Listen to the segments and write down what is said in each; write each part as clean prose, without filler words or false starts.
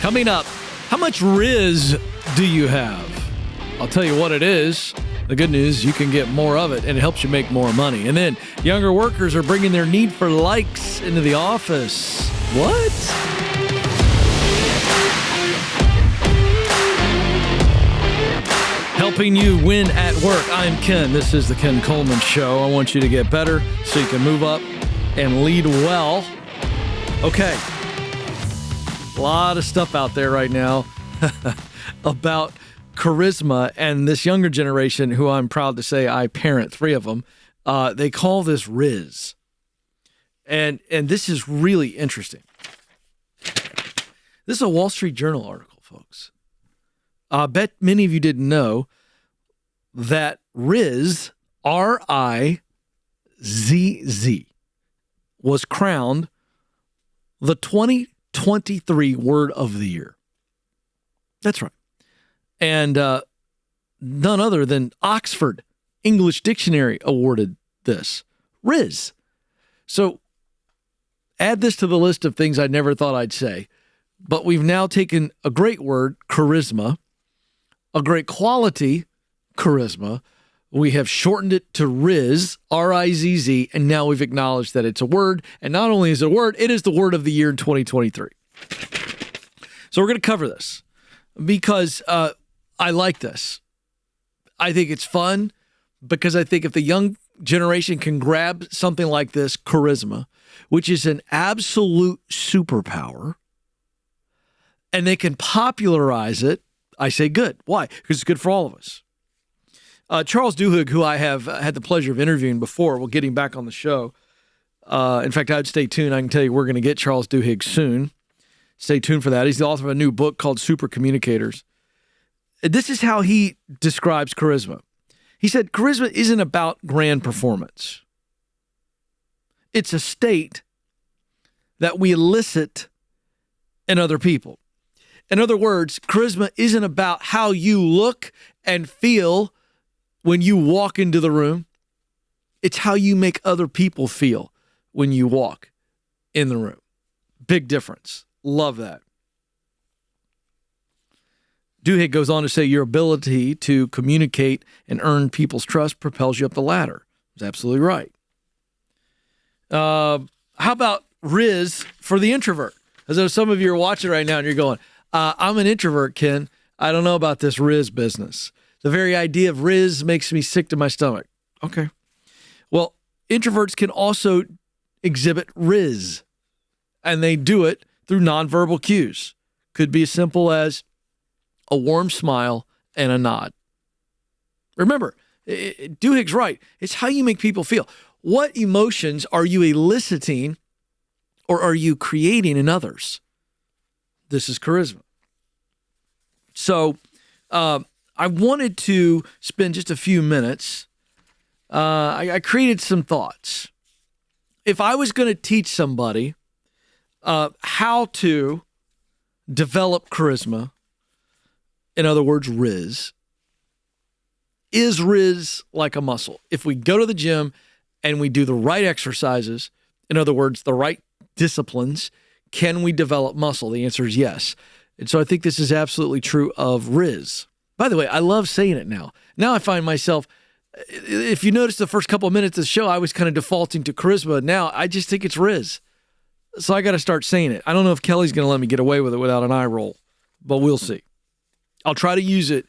Coming up, how much Riz do you have? I'll tell you what it is. The good news, you can get more of it, and it helps you make more money. And then, younger workers are bringing their need for likes into the office. What? Helping you win at work. I'm Ken. This is the Ken Coleman Show. I want you to get better so you can move up and lead well. Okay. A lot of stuff out there right now about charisma, and this younger generation, who I'm proud to say I parent 3 of them, they call this Riz. And this is really interesting. This is a Wall Street Journal article, folks. I bet many of you didn't know that Riz, R-I-Z-Z, was crowned the 2023 Word of the Year. That's right. And none other than Oxford English Dictionary awarded this. Riz. So add this to the list of things I never thought I'd say. But we've now taken a great word, charisma, a great quality, charisma. We have shortened it to Riz, R-I-Z-Z, and now we've acknowledged that it's a word. And not only is it a word, it is the word of the year in 2023. So we're going to cover this because I like this. I think it's fun because I think if the young generation can grab something like this, charisma, which is an absolute superpower, and they can popularize it, I say good. Why? Because it's good for all of us. Charles Duhigg, who I have had the pleasure of interviewing before, we'll get him back on the show. In fact, I'd stay tuned. I can tell you we're going to get Charles Duhigg soon. Stay tuned for that. He's the author of a new book called Super Communicators. This is how he describes charisma. He said, charisma isn't about grand performance. It's a state that we elicit in other people. In other words, charisma isn't about how you look and feel when you walk into the room. It's how you make other people feel when you walk in the room. Big difference. Love that. Duhigg goes on to say your ability to communicate and earn people's trust propels you up the ladder. That's absolutely right. How about Riz for the introvert? As though some of you are watching right now and you're going, I'm an introvert, Ken. I don't know about this Riz business. The very idea of Riz makes me sick to my stomach. Okay. Well, introverts can also exhibit Riz, and they do it through nonverbal cues. Could be as simple as a warm smile and a nod. Remember, Duhigg's right. It's how you make people feel. What emotions are you eliciting or are you creating in others? This is charisma. So I wanted to spend just a few minutes. I created some thoughts. If I was going to teach somebody how to develop charisma, in other words, Riz, is Riz like a muscle? If we go to the gym and we do the right exercises, in other words, the right disciplines, can we develop muscle? The answer is yes. And so I think this is absolutely true of Riz. By the way, I love saying it now. Now I find myself, if you notice the first couple of minutes of the show, I was kind of defaulting to charisma. Now I just think it's Riz. So I got to start saying it. I don't know if Kelly's going to let me get away with it without an eye roll, but we'll see. I'll try to use it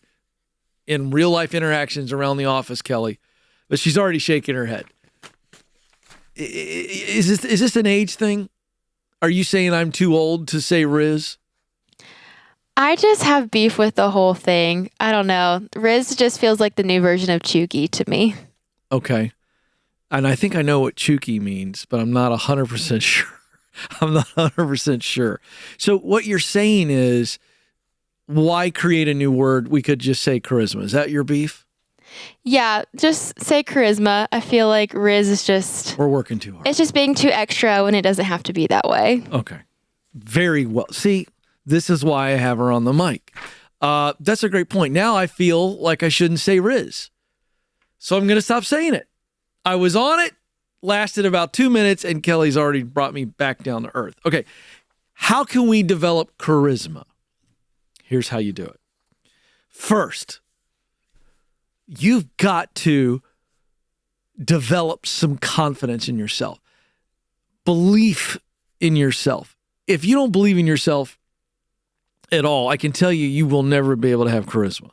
in real life interactions around the office, Kelly, but she's already shaking her head. Is this an age thing? Are you saying I'm too old to say Riz? I just have beef with the whole thing. I don't know. Riz just feels like the new version of Chooky to me. Okay. And I think I know what Chooky means, but I'm not 100% sure. I'm not 100% sure. So what you're saying is, why create a new word? We could just say charisma. Is that your beef? Yeah, just say charisma. I feel like Riz is just... We're working too hard. It's just being too extra when it doesn't have to be that way. Okay. Very well. See, this is why I have her on the mic. That's a great point. Now I feel like I shouldn't say Riz. So I'm going to stop saying it. I was on it, lasted about 2 minutes, and Kelly's already brought me back down to earth. Okay. How can we develop charisma? Here's how you do it. First, you've got to develop some confidence in yourself, belief in yourself. If you don't believe in yourself at all, I can tell you, you will never be able to have charisma.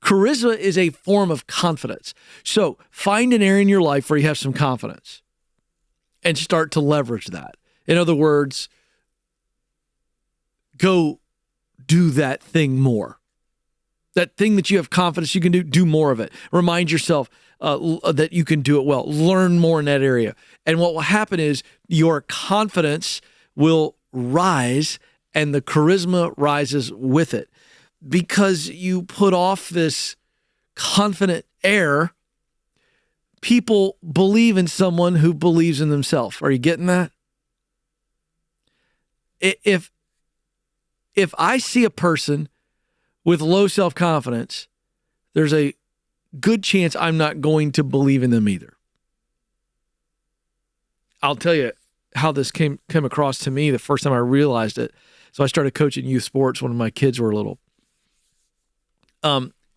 Charisma is a form of confidence. So find an area in your life where you have some confidence and start to leverage that. In other words, go do that thing more. That thing that you have confidence you can do more of it. Remind yourself that you can do it well. Learn more in that area. And what will happen is your confidence will rise and the charisma rises with it. Because you put off this confident air, people believe in someone who believes in themselves. Are you getting that? If I see a person with low self-confidence, there's a good chance I'm not going to believe in them either. I'll tell you how this came across to me the first time I realized it. So I started coaching youth sports when my kids were little.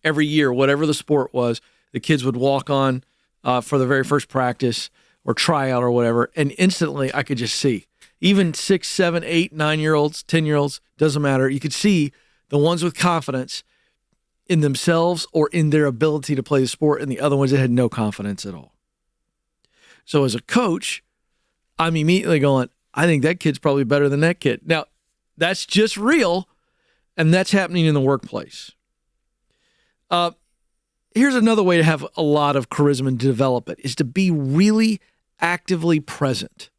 Every year, whatever the sport was, the kids would walk on for the very first practice or tryout or whatever, and instantly I could just see. Even 6, 7, 8, 9-year-olds, 10-year-olds, doesn't matter. You could see the ones with confidence in themselves or in their ability to play the sport, and the other ones that had no confidence at all. So as a coach, I'm immediately going, I think that kid's probably better than that kid. Now, that's just real, and that's happening in the workplace. Here's another way to have a lot of charisma and develop it, is to be really actively present.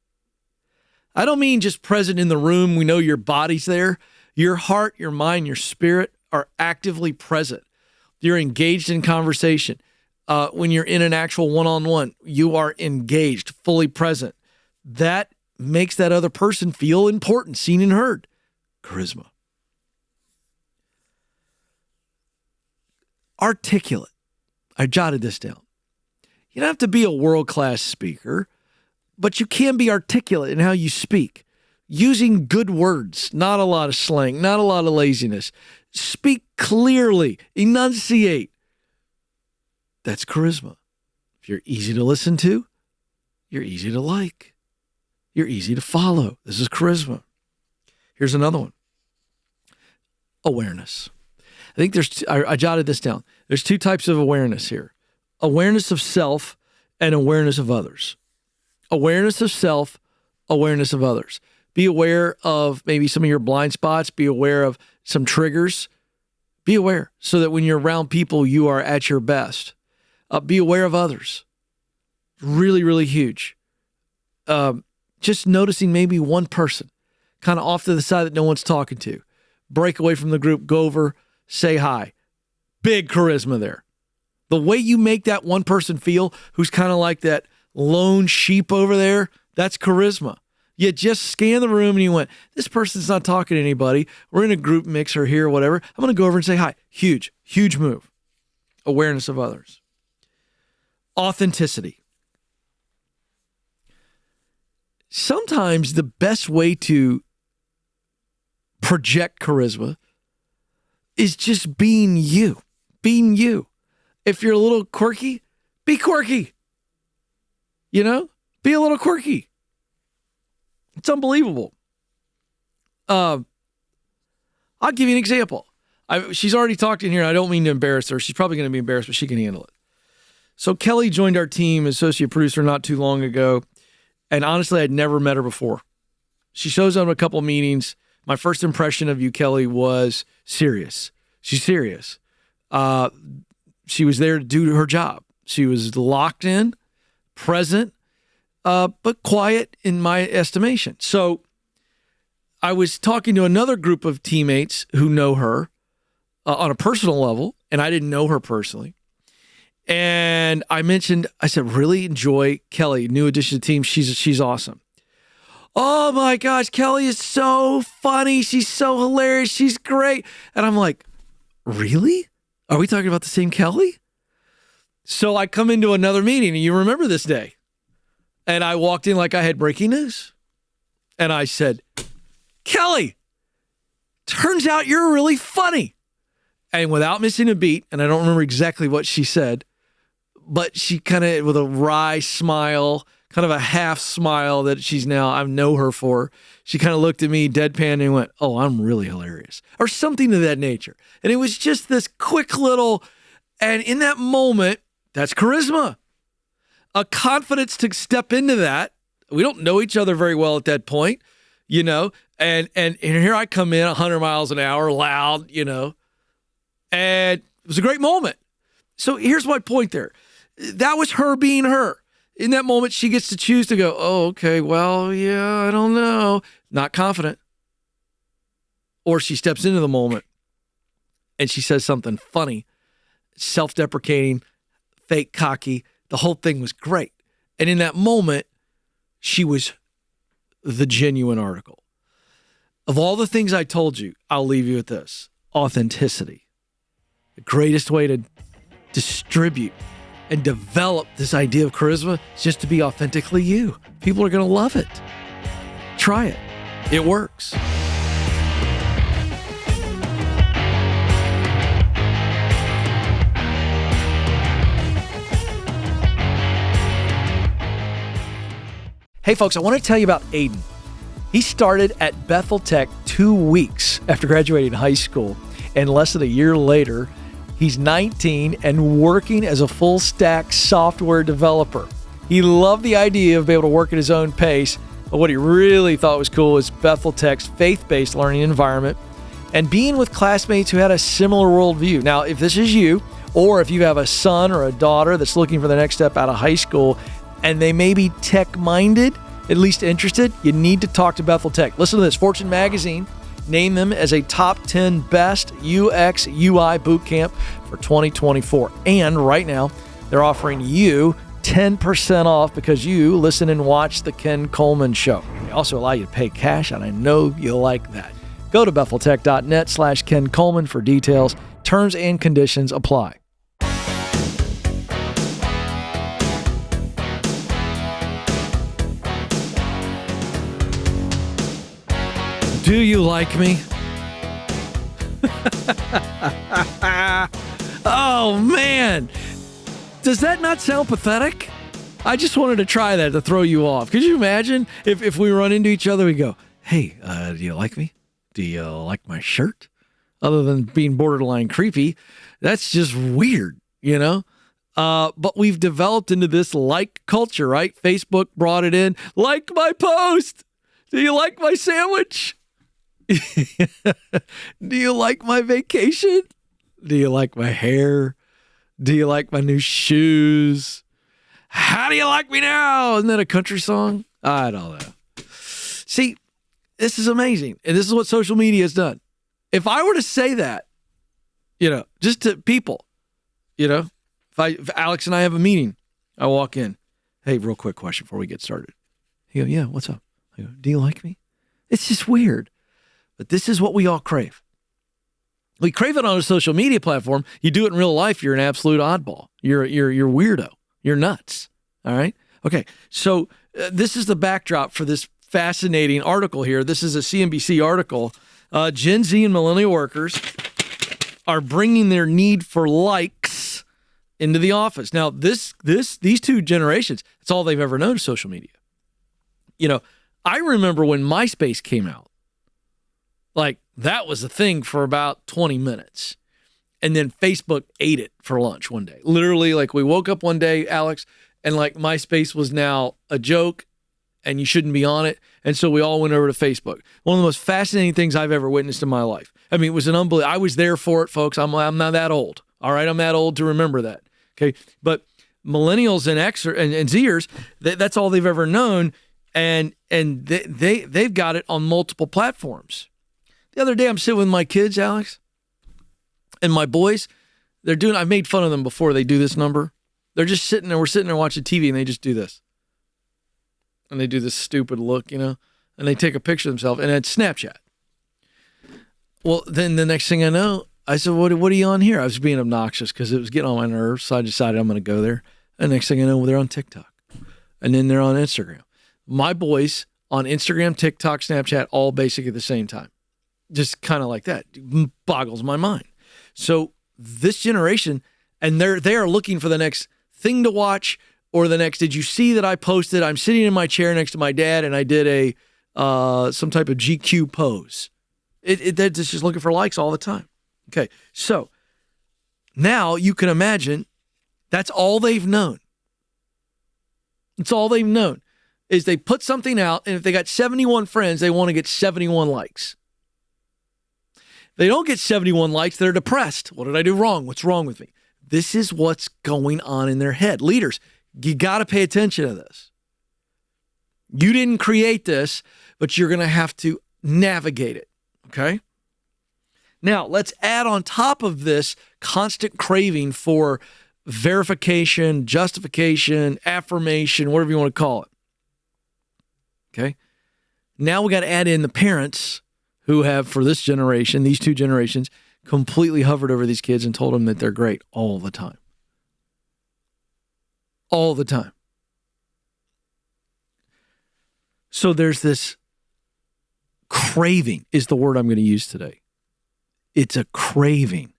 I don't mean just present in the room. We know your body's there. Your heart, your mind, your spirit are actively present. You're engaged in conversation. When you're in an actual one-on-one, you are engaged, fully present. That makes that other person feel important, seen and heard. Charisma. Articulate. I jotted this down. You don't have to be a world-class speaker, but you can be articulate in how you speak. Using good words, not a lot of slang, not a lot of laziness. Speak clearly, enunciate. That's charisma. If you're easy to listen to, you're easy to like. You're easy to follow. This is charisma. Here's another one. Awareness. I think I jotted this down. There's 2 types of awareness here. Awareness of self and awareness of others. Awareness of self, awareness of others. Be aware of maybe some of your blind spots. Be aware of some triggers. Be aware so that when you're around people, you are at your best. Be aware of others. Really, really huge. Just noticing maybe one person kind of off to the side that no one's talking to. Break away from the group, go over, say hi. Big charisma there. The way you make that one person feel who's kind of like that lone sheep over there, that's charisma. You just scan the room and you went, this person's not talking to anybody. We're in a group mix or here or whatever. I'm going to go over and say hi. Huge, huge move. Awareness of others. Authenticity. Sometimes the best way to project charisma is just being you. Being you. If you're a little quirky, be quirky. You know? Be a little quirky. It's unbelievable. I'll give you an example. She's already talked in here. I don't mean to embarrass her. She's probably going to be embarrassed, but she can handle it. So Kelly joined our team as associate producer not too long ago. And honestly, I'd never met her before. She shows up at a couple meetings. My first impression of you, Kelly, was serious. She's serious. She was there to do her job. She was locked in, present, but quiet in my estimation. So I was talking to another group of teammates who know her on a personal level, and I didn't know her personally. And I said, really enjoy Kelly, new addition to the team. She's awesome. Oh my gosh, Kelly is so funny. She's so hilarious. She's great. And I'm like, really? Are we talking about the same Kelly? So I come into another meeting, and you remember this day. And I walked in like I had breaking news. And I said, Kelly, turns out you're really funny. And without missing a beat, and I don't remember exactly what she said, but she kind of, with a wry smile, kind of a half smile that I know her for, she kind of looked at me deadpan and went, oh, I'm really hilarious, or something of that nature. And it was just this quick little, and in that moment, that's charisma. A confidence to step into that. We don't know each other very well at that point, and here I come in 100 miles an hour, loud, and it was a great moment. So here's my point there. That was her being her. In that moment, she gets to choose to go, oh, okay, well, yeah, I don't know. Not confident. Or she steps into the moment and she says something funny, self-deprecating, fake cocky. The whole thing was great. And in that moment, she was the genuine article. Of all the things I told you, I'll leave you with this. Authenticity. The greatest way to distribute and develop this idea of charisma is just to be authentically you. People are going to love it. Try it. It works. Hey folks, I want to tell you about Aiden. He started at Bethel Tech 2 weeks after graduating high school, and less than a year later, he's 19 and working as a full-stack software developer. He loved the idea of being able to work at his own pace, but what he really thought was cool was Bethel Tech's faith-based learning environment and being with classmates who had a similar worldview. Now, if this is you, or if you have a son or a daughter that's looking for the next step out of high school and they may be tech-minded, at least interested, you need to talk to Bethel Tech. Listen to this. Fortune Magazine named them as a top 10 best UX UI bootcamp for 2024. And right now, they're offering you 10% off because you listen and watch The Ken Coleman Show. They also allow you to pay cash, and I know you'll like that. Go to BethelTech.net/Ken Coleman for details. Terms and conditions apply. Do you like me? Oh, man. Does that not sound pathetic? I just wanted to try that to throw you off. Could you imagine if we run into each other, we go, hey, do you like me? Do you like my shirt? Other than being borderline creepy, that's just weird, But we've developed into this like culture, right? Facebook brought it in. Like my post. Do you like my sandwich? Do you like my vacation? Do you like my hair? Do you like my new shoes? How do you like me now? Isn't that a country song? I don't know. See, this is amazing. And this is what social media has done. If I were to say that, just to people, if Alex and I have a meeting, I walk in, hey, real quick question before we get started. He goes, yeah, what's up? I go, do you like me? It's just weird. But this is what we all crave. We crave it on a social media platform. You do it in real life, you're an absolute oddball. You're weirdo. You're nuts. All right? Okay, so this is the backdrop for this fascinating article here. This is a CNBC article. Gen Z and millennial workers are bringing their need for likes into the office. Now, these two generations, it's all they've ever known is social media. I remember when MySpace came out. Like, that was a thing for about 20 minutes. And then Facebook ate it for lunch one day. Literally, like, we woke up one day, Alex, and like MySpace was now a joke and you shouldn't be on it. And so we all went over to Facebook. One of the most fascinating things I've ever witnessed in my life. I mean, it was an unbelievable. I was there for it, folks. I'm not that old. All right. I'm that old to remember that. Okay. But millennials and Zers, that's all they've ever known. And they've got it on multiple platforms. The other day, I'm sitting with my kids, Alex, and my boys. I made fun of them before they do this number. They're just sitting there. We're sitting there watching TV, and they just do this. And they do this stupid look, and they take a picture of themselves, and it's Snapchat. Well, then the next thing I know, I said, what are you on here? I was being obnoxious because it was getting on my nerves, so I decided I'm going to go there. And next thing I know, they're on TikTok. And then they're on Instagram. My boys on Instagram, TikTok, Snapchat, all basically at the same time. Just kind of like that. It boggles my mind. So this generation, and they are looking for the next thing to watch or the next, did you see that I posted, I'm sitting in my chair next to my dad and I did some type of GQ pose. They're just looking for likes all the time. Okay, so now you can imagine that's all they've known. It's all they've known is they put something out, and if they got 71 friends, they want to get 71 likes. They don't get 71 likes, they're depressed. What did I do wrong? What's wrong with me? This is what's going on in their head. Leaders, you got to pay attention to this. You didn't create this, but you're going to have to navigate it, okay? Now, let's add on top of this constant craving for verification, justification, affirmation, whatever you want to call it. Okay? Now we got to add in the parents who have, for this generation, these two generations, completely hovered over these kids and told them that they're great all the time. All the time. So there's this craving, is the word I'm going to use today. It's a craving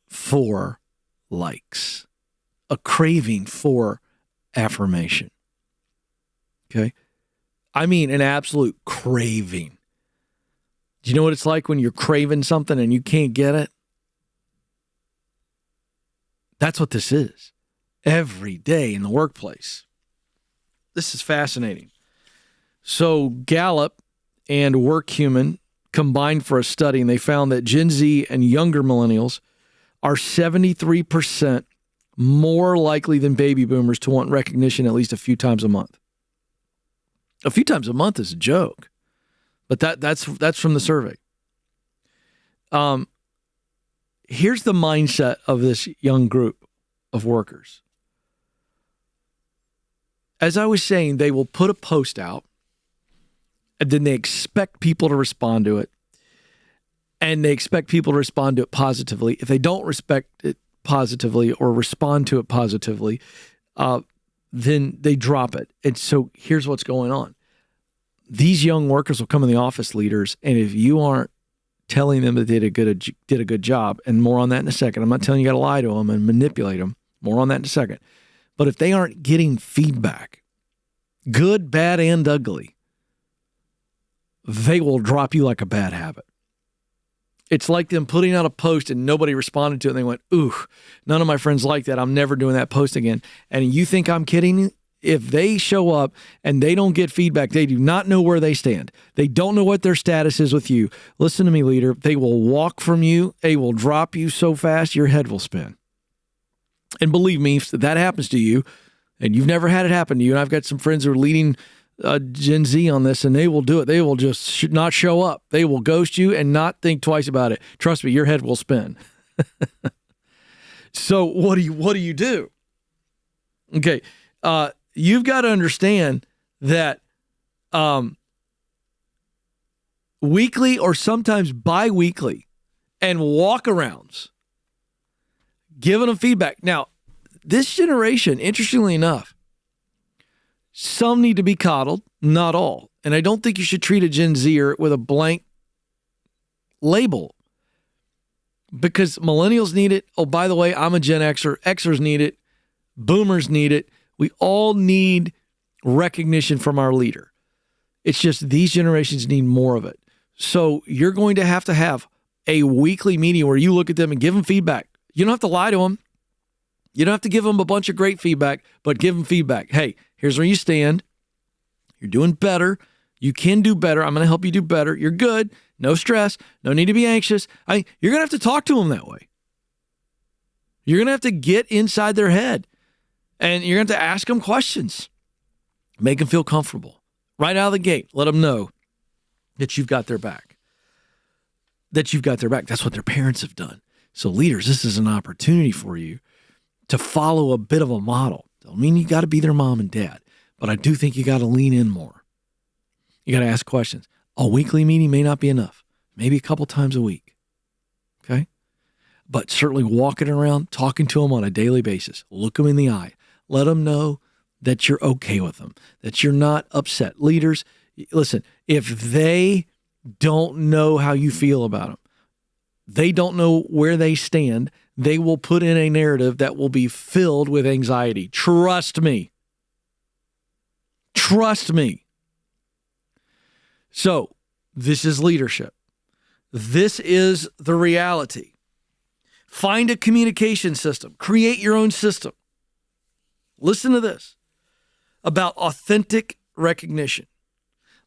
for likes, a craving for affirmation. Okay? I mean, an absolute craving. Do you know what it's like when you're craving something and you can't get it? That's what this is. Every day in the workplace. This is fascinating. So Gallup and WorkHuman combined for a study, and they found that Gen Z and younger millennials are 73% more likely than baby boomers to want recognition at least a few times a month. A few times a month is a joke, but that's from the survey. Here's the mindset of this young group of workers. As I was saying, they will put a post out, and then they expect people to respond to it, and they expect people to respond to it positively. If they don't respect it positively or respond to it positively, then they drop it. And so here's what's going on. These young workers will come in the office, leaders, and if you aren't telling them that they did a good job, and more on that in a second. I'm not telling you got to lie to them and manipulate them. More on that in a second. But if they aren't getting feedback, good, bad, and ugly, they will drop you like a bad habit. It's like them putting out a post and nobody responded to it. And they went, ooh, none of my friends like that. I'm never doing that post again. And you think I'm kidding? If they show up and they don't get feedback, they do not know where they stand. They don't know what their status is with you. Listen to me, leader. They will walk from you. They will drop you so fast, your head will spin. And believe me, if that happens to you, and you've never had it happen to you, and I've got some friends who are leading Gen Z on this, and they will do it. They will just not show up. They will ghost you and not think twice about it. Trust me, your head will spin. So what do you do? Okay, you've got to understand that weekly or sometimes bi-weekly and walk-arounds, giving them feedback. Now, this generation, interestingly enough, some need to be coddled, not all. And I don't think you should treat a Gen Zer with a blank label because millennials need it. Oh, by the way, I'm a Gen Xer. Xers need it. Boomers need it. We all need recognition from our leader. It's just these generations need more of it. So you're going to have a weekly meeting where you look at them and give them feedback. You don't have to lie to them. You don't have to give them a bunch of great feedback, but give them feedback. Hey, here's where you stand. You're doing better. You can do better. I'm going to help you do better. You're good. No stress. No need to be anxious. You're going to have to talk to them that way. You're going to have to get inside their head, and you're going to have to ask them questions. Make them feel comfortable. Right out of the gate, let them know that you've got their back. That you've got their back. That's what their parents have done. So leaders, this is an opportunity for you to follow a bit of a model. Don't mean you got to be their mom and dad, but I do think you got to lean in more. You got to ask questions. A weekly meeting may not be enough. Maybe a couple times a week. Okay? But certainly walking around, talking to them on a daily basis. Look them in the eye. Let them know that you're okay with them, that you're not upset. Leaders, listen, if they don't know how you feel about them. They don't know where they stand. They will put in a narrative that will be filled with anxiety. Trust me. Trust me. So, this is leadership. This is the reality. Find a communication system. Create your own system. Listen to this about authentic recognition.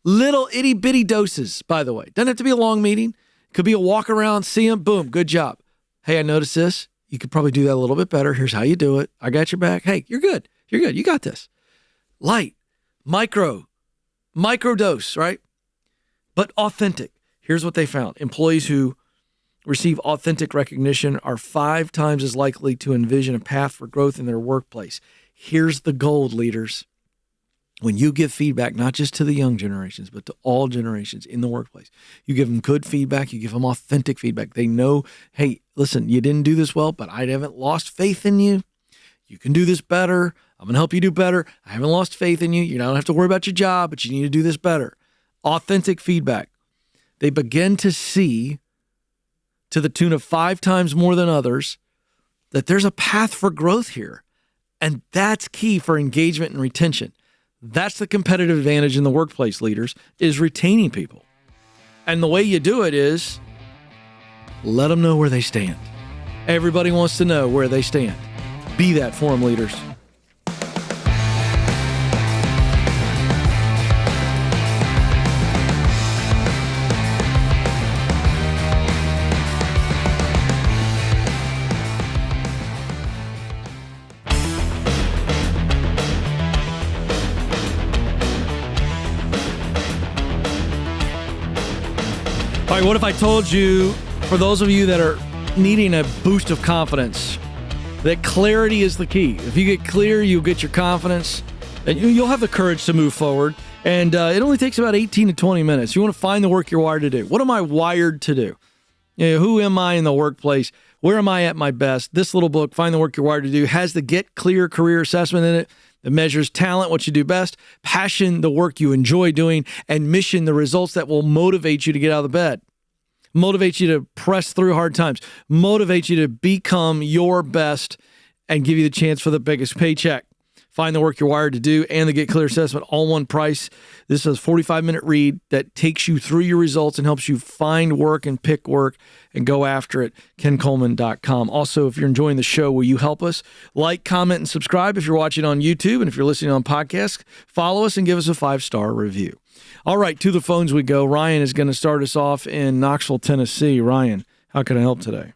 Little itty bitty doses, by the way. Doesn't have to be a long meeting. Could be a walk around, see them, boom, good job. Hey, I noticed this. You could probably do that a little bit better. Here's how you do it. I got your back. Hey, you're good. You're good. You got this. Light, micro dose, right? But authentic. Here's what they found. Employees who receive authentic recognition are 5 times as likely to envision a path for growth in their workplace. Here's the gold, leaders. When you give feedback, not just to the young generations, but to all generations in the workplace, you give them good feedback, you give them authentic feedback. They know, hey, listen, you didn't do this well, but I haven't lost faith in you. You can do this better. I'm going to help you do better. I haven't lost faith in you. You don't have to worry about your job, but you need to do this better. Authentic feedback. They begin to see, to the tune of 5 times more than others, that there's a path for growth here. And that's key for engagement and retention. That's the competitive advantage in the workplace, leaders, is retaining people. And the way you do it is let them know where they stand. Everybody wants to know where they stand. Be that for them, leaders. All right, what if I told you, for those of you that are needing a boost of confidence, that clarity is the key. If you get clear, you'll get your confidence, and you'll have the courage to move forward. And it only takes about 18 to 20 minutes. You want to find the work you're wired to do. What am I wired to do? You know, who am I in the workplace? Where am I at my best? This little book, Find the Work You're Wired to Do, has the Get Clear Career Assessment in it. It measures talent, what you do best, passion, the work you enjoy doing, and mission, the results that will motivate you to get out of the bed, motivate you to press through hard times, motivate you to become your best, and give you the chance for the biggest paycheck. Find the Work You're Wired to Do and the Get Clear Assessment, all one price. This is a 45-minute read that takes you through your results and helps you find work and pick work and go after it. KenColeman.com. Also, if you're enjoying the show, will you help us? Like, comment, and subscribe if you're watching on YouTube. And if you're listening on podcast, follow us and give us a 5-star review. All right, to the phones we go. Ryan is going to start us off in Knoxville, Tennessee. Ryan, how can I help today?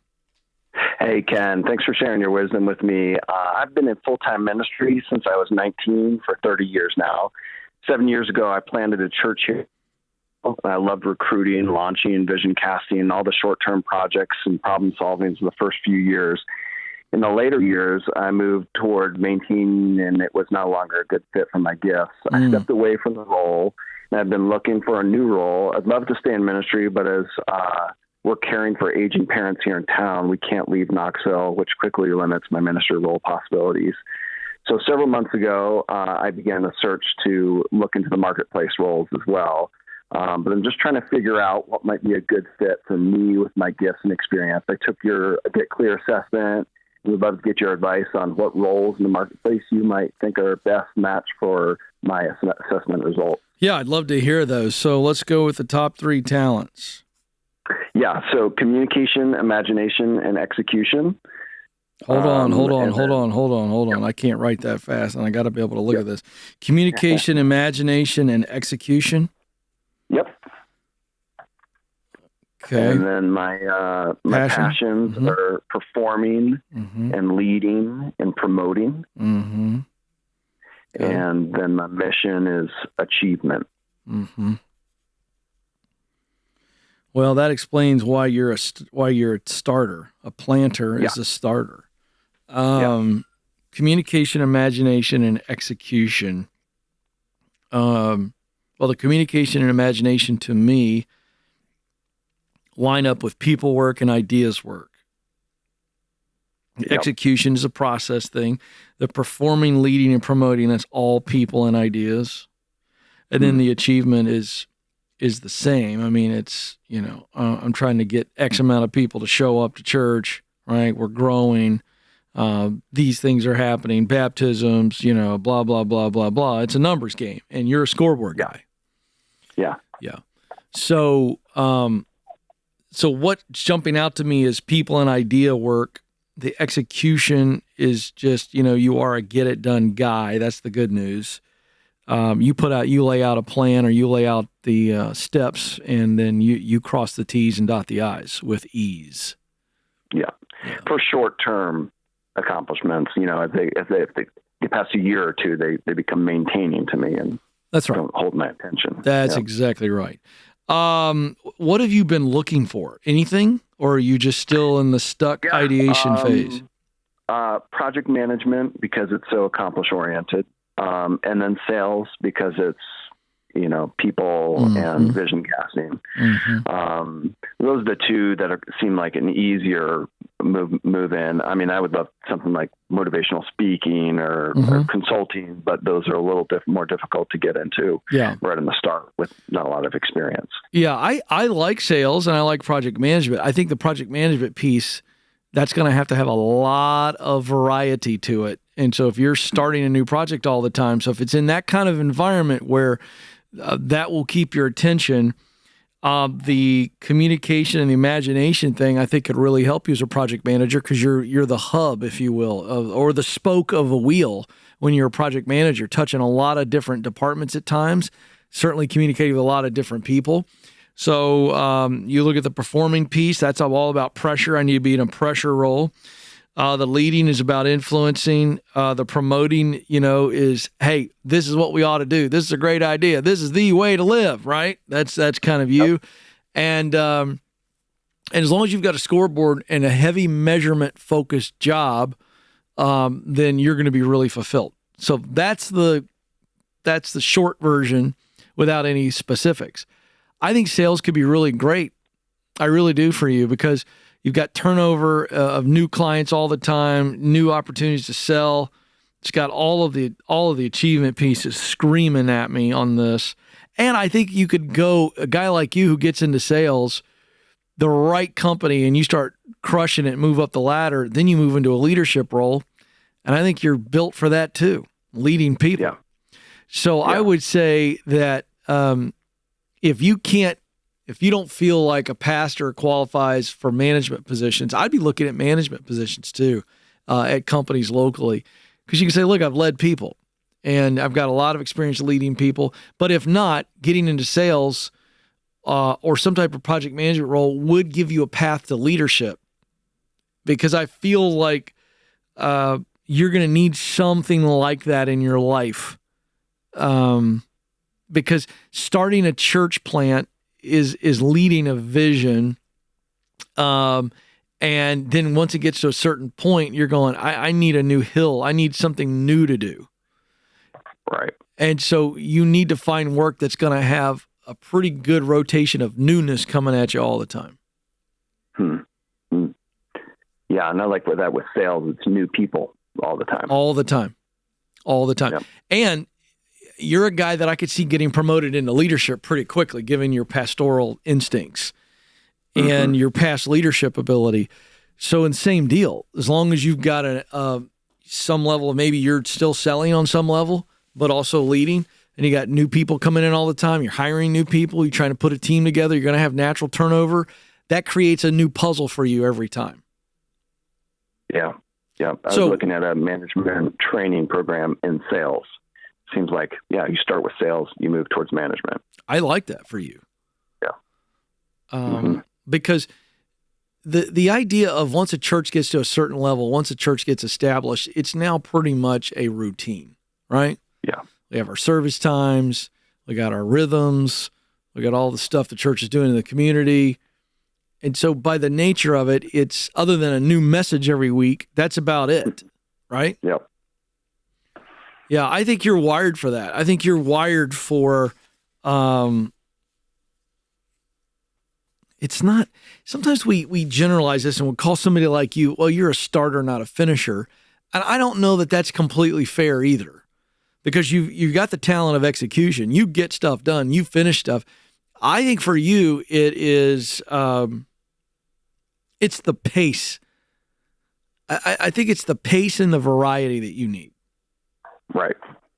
Hey, Ken. Thanks for sharing your wisdom with me. I've been in full-time ministry since I was 19 for 30 years now. 7 years ago, I planted a church here. I loved recruiting, launching, vision casting, all the short-term projects and problem solving in the first few years. In the later years, I moved toward maintaining, and it was no longer a good fit for my gifts. I stepped away from the role, and I've been looking for a new role. I'd love to stay in ministry, but as we're caring for aging parents here in town, we can't leave Knoxville, which quickly limits my ministry role possibilities. So several months ago, I began a search to look into the marketplace roles as well. But I'm just trying to figure out what might be a good fit for me with my gifts and experience. I took your Get Clear assessment, and would love to get your advice on what roles in the marketplace you might think are best match for my assessment results. Yeah, I'd love to hear those. So let's go with the top 3 talents. Yeah, so communication, imagination, and execution. Hold on. I can't write that fast, and I got to be able to look at this. Communication, imagination, and execution. Yep. Okay. And then my passions are performing and leading and promoting. Okay. And then my mission is achievement. Well, that explains why you're a starter. A planter is a starter. Communication, imagination, and execution. Well, the communication and imagination to me line up with people work and ideas work. The execution is a process thing. The performing, leading, and promoting, that's all people and ideas. And then the achievement is is the same. I mean, it's, I'm trying to get X amount of people to show up to church, right? We're growing. These things are happening, baptisms, blah, blah, blah, blah, blah. It's a numbers game, and you're a scoreboard guy. Yeah. Yeah. So, so what's jumping out to me is people and idea work. The execution is just, you are a get it done guy. That's the good news. You lay out a plan, or you lay out the steps, and then you cross the T's and dot the I's with ease. Yeah. For short-term accomplishments, if they pass a year or two, they become maintaining to me, and that's right. Don't hold my attention. That's exactly right. What have you been looking for? Anything, or are you just still in the stuck ideation phase? Project management, because it's so accomplish oriented, and then sales, because it's people and vision casting. Those are the two that seem like an easier move in. I mean, I would love something like motivational speaking or consulting, but those are a little more difficult to get into right in the start with not a lot of experience. Yeah, I like sales and I like project management. I think the project management piece, that's going to have a lot of variety to it. And so if you're starting a new project all the time, so if it's in that kind of environment where that will keep your attention, the communication and the imagination thing, I think, could really help you as a project manager, because you're the hub, if you will, or the spoke of a wheel when you're a project manager, touching a lot of different departments at times, certainly communicating with a lot of different people. So you look at the performing piece, that's all about pressure. I need to be in a pressure role. The leading is about influencing. The promoting, is, hey, this is what we ought to do. This is a great idea. This is the way to live, right? That's kind of you. Yep. And as long as you've got a scoreboard and a heavy measurement focused job, then you're going to be really fulfilled. So that's the short version without any specifics. I think sales could be really great. I really do, for you, because you've got turnover of new clients all the time, new opportunities to sell. It's got all of the achievement pieces screaming at me on this. And I think you could go, a guy like you who gets into sales, the right company, and you start crushing it, move up the ladder, then you move into a leadership role. And I think you're built for that too, leading people. Yeah. So I would say that if you don't feel like a pastor qualifies for management positions, I'd be looking at management positions too, at companies locally, because you can say, look, I've led people and I've got a lot of experience leading people. But if not, getting into sales or some type of project management role would give you a path to leadership, because I feel like you're going to need something like that in your life. Because starting a church plant is leading a vision. And then once it gets to a certain point, you're going, I need a new hill. I need something new to do. Right. And so you need to find work that's going to have a pretty good rotation of newness coming at you all the time. Yeah. And I like that with sales, it's new people all the time. All the time. Yep. And you're a guy that I could see getting promoted into leadership pretty quickly, given your pastoral instincts and your past leadership ability. So in same deal, as long as you've got some level of, maybe you're still selling on some level, but also leading, and you got new people coming in all the time, you're hiring new people, you're trying to put a team together, you're going to have natural turnover. That creates a new puzzle for you every time. Yeah. I was looking at a management training program in sales. Seems like, you start with sales, you move towards management. I like that for you. Yeah. Because the idea of once a church gets to a certain level, once a church gets established, it's now pretty much a routine, right? Yeah. We have our service times, we got our rhythms, we got all the stuff the church is doing in the community. And so by the nature of it, it's, other than a new message every week, that's about it, right? Yep. Yeah, I think you're wired for that. I think you're wired for, it's not, sometimes we generalize this and we'll call somebody like you, well, you're a starter, not a finisher. And I don't know that that's completely fair either, because you've got the talent of execution. You get stuff done. You finish stuff. I think for you, it is, it's the pace. I think it's the pace and the variety that you need. Right.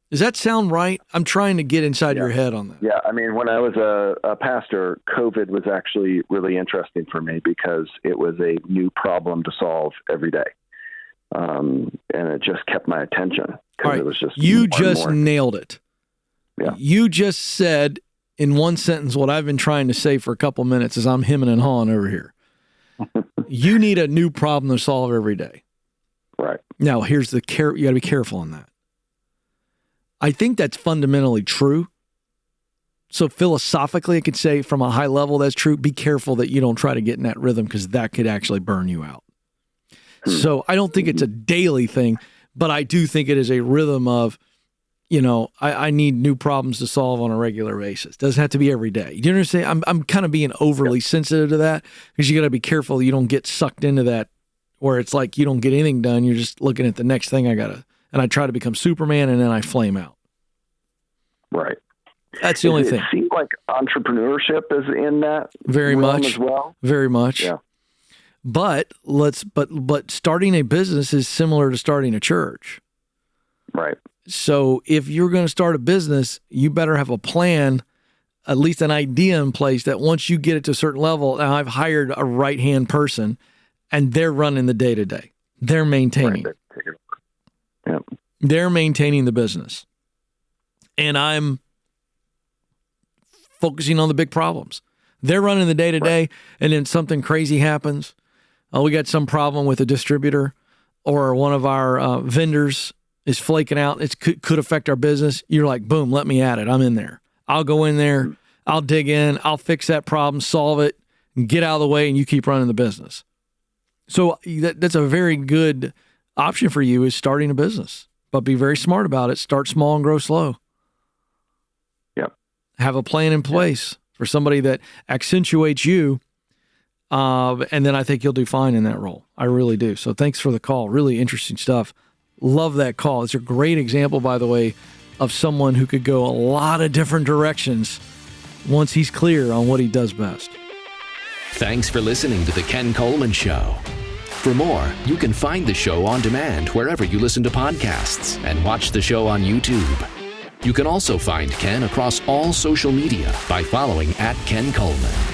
Does that sound right? I'm trying to get inside your head on that. Yeah. I mean, when I was a pastor, COVID was actually really interesting for me because it was a new problem to solve every day. And it just kept my attention. All right. It was just you more just and more. nailed it. Yeah. You just said in one sentence what I've been trying to say for a couple minutes as I'm hemming and hawing over here. You need a new problem to solve every day. Right. Now, here's you got to be careful on that. I think that's fundamentally true. So philosophically, I could say from a high level, that's true. Be careful that you don't try to get in that rhythm because that could actually burn you out. So I don't think it's a daily thing, but I do think it is a rhythm of, I need new problems to solve on a regular basis. Doesn't have to be every day. Do you understand? I'm kind of being overly sensitive to that because you got to be careful you don't get sucked into that where it's like you don't get anything done. You're just looking at the next thing and I try to become Superman and then I flame out. Right. That's the only thing. It seems like entrepreneurship is in that very realm much as well. Very much. Yeah. But starting a business is similar to starting a church. Right. So if you're going to start a business, you better have a plan, at least an idea in place that once you get it to a certain level, now I've hired a right-hand person and they're running the day-to-day. They're maintaining. Right. Yep. They're maintaining the business. And I'm focusing on the big problems. They're running the day-to-day, right. And then something crazy happens. We got some problem with a distributor or one of our vendors is flaking out. It could affect our business. You're like, boom, let me at it. I'm in there. I'll go in there. I'll dig in. I'll fix that problem, solve it, and get out of the way, and you keep running the business. So that's a very good option for you is starting a business, but be very smart about it. Start small and grow slow. Yep. Have a plan in place for somebody that accentuates you. And then I think you'll do fine in that role. I really do. So thanks for the call. Really interesting stuff. Love that call. It's a great example, by the way, of someone who could go a lot of different directions once he's clear on what he does best. Thanks for listening to The Ken Coleman Show. For more, you can find the show on demand wherever you listen to podcasts and watch the show on YouTube. You can also find Ken across all social media by following @Ken Coleman.